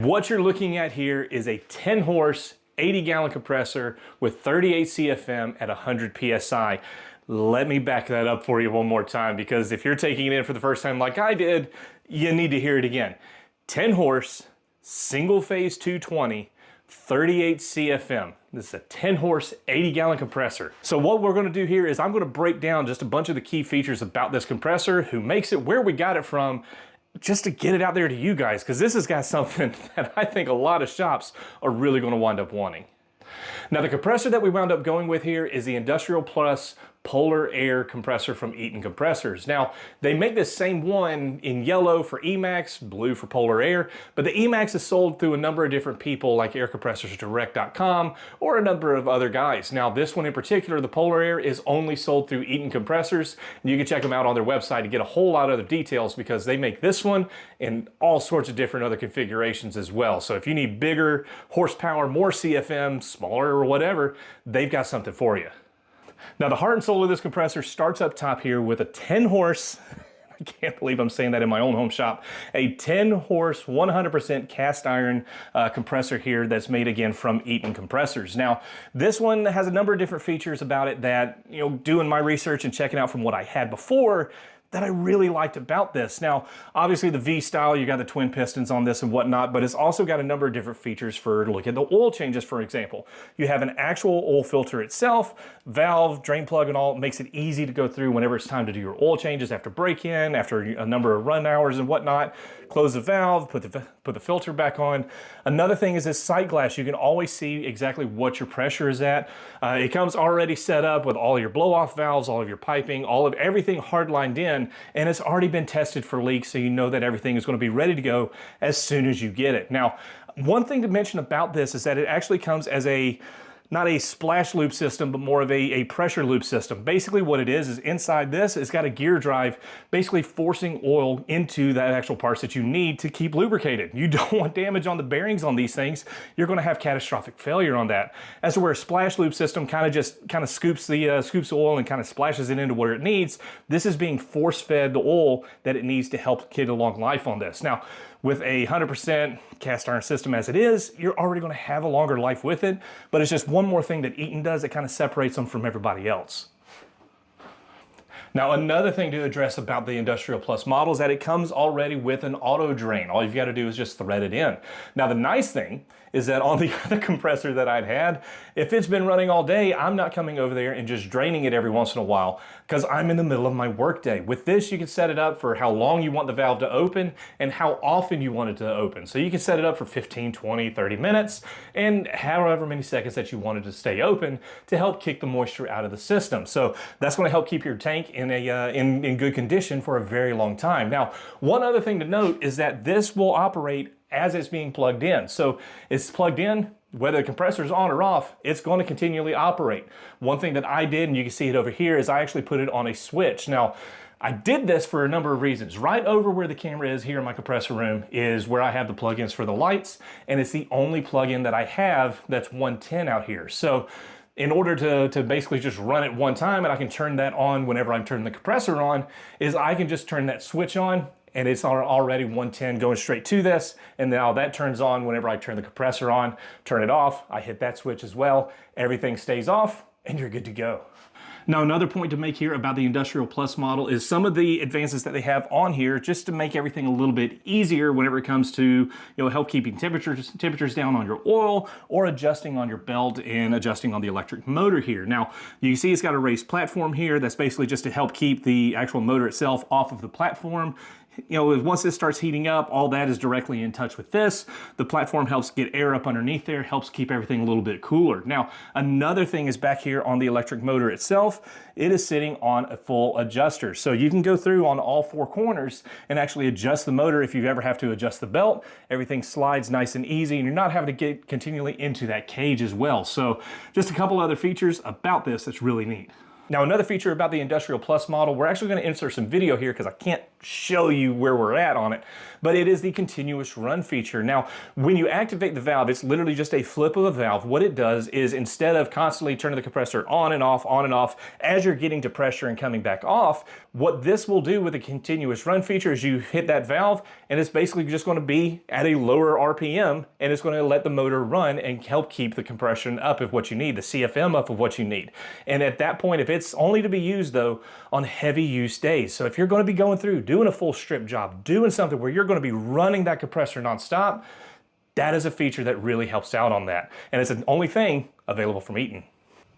What you're looking at here is a 10 horse, 80-gallon compressor with 38 CFM at 100 PSI. Let me back that up for you one more time, because if you're taking it in for the first time like I did, you need to hear it again. 10 horse, single phase 220, 38 CFM. This is a 10 horse, 80-gallon compressor. So what we're gonna do here is I'm gonna break down just a bunch of the key features about this compressor, who makes it, where we got it from, just to get it out there to you guys, because this has got something that I think a lot of shops are really gonna wind up wanting. Now, the compressor that we wound up going with here is the Industrial Plus Polar Air compressor from Eaton Compressors. Now, they make this same one in yellow for Emax, blue for Polar Air, but the Emax is sold through a number of different people like aircompressorsdirect.com or a number of other guys. Now, this one in particular, the Polar Air, is only sold through Eaton Compressors, and you can check them out on their website to get a whole lot of other details, because they make this one in all sorts of different other configurations as well. So if you need bigger horsepower, more CFM, smaller or whatever, they've got something for you. Now, the heart and soul of this compressor starts up top here with a 10 horse, I can't believe I'm saying that in my own home shop, a 10 horse, 100% cast iron compressor here that's made again from Eaton Compressors. Now, this one has a number of different features about it that, doing my research and checking out from what I had before, that I really liked about this. Now, obviously the V style, you got the twin pistons on this and whatnot, but it's also got a number of different features for, look at the oil changes, for example. You have an actual oil filter itself, valve, drain plug and all. It makes it easy to go through whenever it's time to do your oil changes after break-in, after a number of run hours and whatnot. Close the valve, put the filter back on. Another thing is this sight glass. You can always see exactly what your pressure is at. It comes already set up with all your blow-off valves, all of your piping, everything hard lined in, and it's already been tested for leaks, so you know that everything is going to be ready to go as soon as you get it. Now, one thing to mention about this is that it actually comes as not a splash loop system, but more of a pressure loop system. Basically what it is inside this, it's got a gear drive basically forcing oil into the actual parts that you need to keep lubricated. You don't want damage on the bearings on these things. You're gonna have catastrophic failure on that. As to where a splash loop system kind of scoops the oil and kind of splashes it into where it needs, this is being force fed the oil that it needs to help get a long life on this. Now, with a 100% cast iron system as it is, you're already gonna have a longer life with it, but it's just one more thing that Eaton does that kind of separates them from everybody else. Now, another thing to address about the Industrial Plus model is that it comes already with an auto drain. All you've got to do is just thread it in. Now, the nice thing is that on the other compressor that I'd had, if it's been running all day, I'm not coming over there and just draining it every once in a while, because I'm in the middle of my workday. With this, you can set it up for how long you want the valve to open and how often you want it to open. So you can set it up for 15, 20, 30 minutes, and however many seconds that you want it to stay open to help kick the moisture out of the system. So that's going to help keep your tank in good condition for a very long time. Now, one other thing to note is that this will operate as it's being plugged in. So it's plugged in, whether the compressor is on or off, it's going to continually operate. One thing that I did, and you can see it over here, is I actually put it on a switch. Now, I did this for a number of reasons. Right over where the camera is here in my compressor room is where I have the plugins for the lights, and it's the only plug-in that I have that's 110 out here. So in order to basically just run it one time, and I can turn that on whenever I'm turning the compressor on, is I can just turn that switch on, and it's already 110 going straight to this, and now that turns on whenever I turn the compressor on. Turn it off, I hit that switch as well, everything stays off, and you're good to go. Now, another point to make here about the Industrial Plus model is some of the advances that they have on here just to make everything a little bit easier whenever it comes to help keeping temperatures down on your oil, or adjusting on your belt and adjusting on the electric motor here. Now, you can see it's got a raised platform here that's basically just to help keep the actual motor itself off of the platform. Once this starts heating up, all that is directly in touch with this. The platform helps get air up underneath there, helps keep everything a little bit cooler. Now, another thing is back here on the electric motor itself, it is sitting on a full adjuster. So you can go through on all four corners and actually adjust the motor if you ever have to adjust the belt. Everything slides nice and easy, and you're not having to get continually into that cage as well. So just a couple other features about this that's really neat. Now, another feature about the Industrial Plus model, we're actually going to insert some video here because I can't show you where we're at on it, but it is the continuous run feature. Now, when you activate the valve, it's literally just a flip of a valve. What it does is instead of constantly turning the compressor on and off, as you're getting to pressure and coming back off, what this will do with the continuous run feature is you hit that valve and it's basically just going to be at a lower RPM and it's going to let the motor run and help keep the compression up of what you need, the CFM up of what you need. And at that point, if it's only to be used though on heavy use days, so if you're going to be going through doing a full strip job, doing something where you're going to be running that compressor nonstop, that is a feature that really helps out on that. And it's the only thing available from Eaton.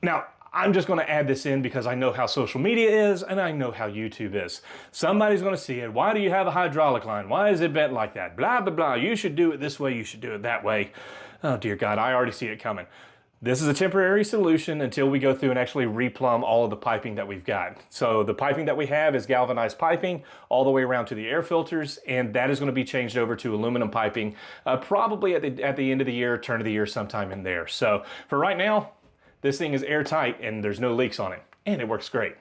Now, I'm just going to add this in because I know how social media is and I know how YouTube is. Somebody's going to see it. Why do you have a hydraulic line? Why is it bent like that? Blah, blah, blah. You should do it this way. You should do it that way. Oh, dear God, I already see it coming. This is a temporary solution until we go through and actually replumb all of the piping that we've got. So the piping that we have is galvanized piping all the way around to the air filters, and that is going to be changed over to aluminum piping probably at the end of the year, turn of the year, sometime in there. So for right now, this thing is airtight and there's no leaks on it, and it works great.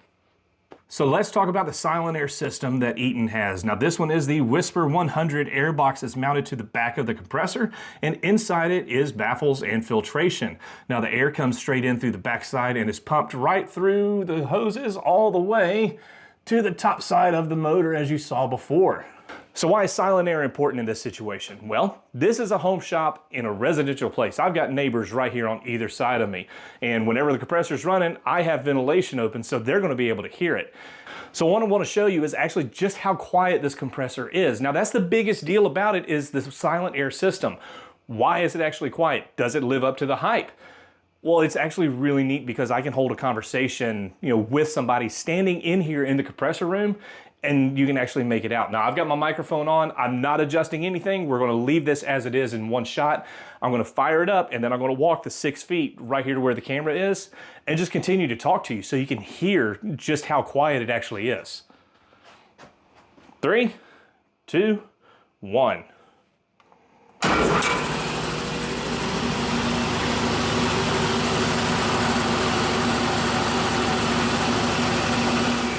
So let's talk about the silent air system that Eaton has. Now this one is the Whisper 100 air box that's mounted to the back of the compressor, and inside it is baffles and filtration. Now the air comes straight in through the backside and is pumped right through the hoses all the way to the top side of the motor as you saw before. So why is silent air important in this situation? Well, this is a home shop in a residential place. I've got neighbors right here on either side of me. And whenever the compressor's running, I have ventilation open, so they're gonna be able to hear it. So what I wanna show you is actually just how quiet this compressor is. Now that's the biggest deal about it, is the silent air system. Why is it actually quiet? Does it live up to the hype? Well, it's actually really neat because I can hold a conversation, with somebody standing in here in the compressor room, and you can actually make it out. Now I've got my microphone on, I'm not adjusting anything. We're gonna leave this as it is in one shot. I'm gonna fire it up and then I'm gonna walk the 6 feet right here to where the camera is and just continue to talk to you so you can hear just how quiet it actually is. 3, 2, 1.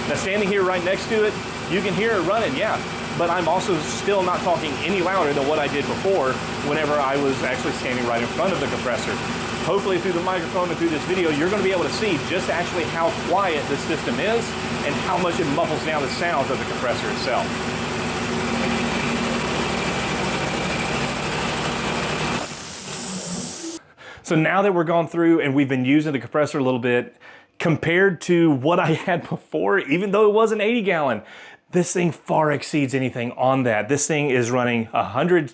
Now standing here right next to it, you can hear it running, yeah, but I'm also still not talking any louder than what I did before whenever I was actually standing right in front of the compressor. Hopefully through the microphone and through this video, you're going to be able to see just actually how quiet this system is and how much it muffles down the sounds of the compressor itself. So now that we're gone through and we've been using the compressor a little bit, compared to what I had before, even though it was an 80 gallon, this thing far exceeds anything on that. This thing is running 100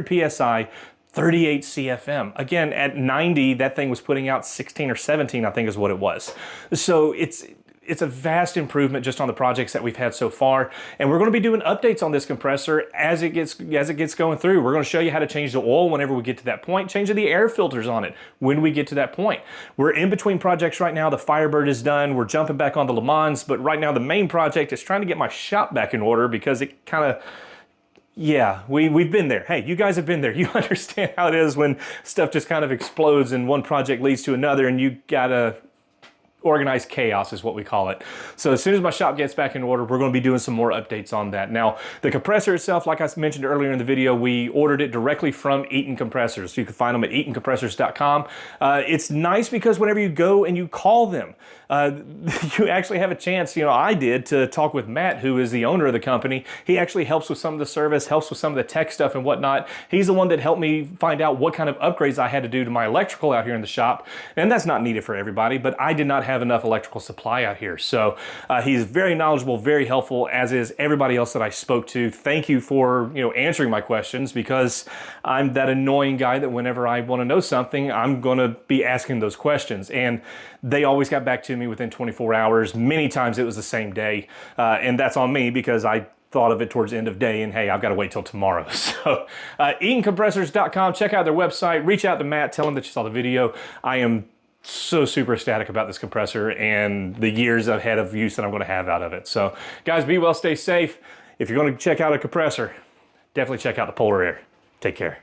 PSI, 38 CFM. Again, at 90, that thing was putting out 16 or 17, I think is what it was. So it's a vast improvement just on the projects that we've had so far. And we're going to be doing updates on this compressor as it gets going through. We're going to show you how to change the oil whenever we get to that point, change the air filters on it when we get to that point. We're in between projects right now. The Firebird is done. We're jumping back on the Le Mans, but right now the main project is trying to get my shop back in order because it kind of, yeah, we've been there. Hey, you guys have been there. You understand how it is when stuff just kind of explodes and one project leads to another and you gotta organized chaos is what we call it. So as soon as my shop gets back in order, we're going to be doing some more updates on that. Now, the compressor itself, like I mentioned earlier in the video, we ordered it directly from Eaton Compressors. So you can find them at eatoncompressors.com. It's nice because whenever you go and you call them, you actually have a chance, I did, to talk with Matt, who is the owner of the company. He actually helps with some of the service, helps with some of the tech stuff and whatnot. He's the one that helped me find out what kind of upgrades I had to do to my electrical out here in the shop. And that's not needed for everybody, but I did not have enough electrical supply out here. So he's very knowledgeable, very helpful, as is everybody else that I spoke to. Thank you for answering my questions, because I'm that annoying guy that whenever I want to know something, I'm going to be asking those questions. And they always got back to me within 24 hours. Many times it was the same day. And that's on me because I thought of it towards the end of day and hey, I've got to wait till tomorrow. So eatoncompressors.com, check out their website, reach out to Matt, tell him that you saw the video. I am so super ecstatic about this compressor and the years ahead of use that I'm going to have out of it. So guys, be well, stay safe. If you're going to check out a compressor, definitely check out the Polar Air. Take care.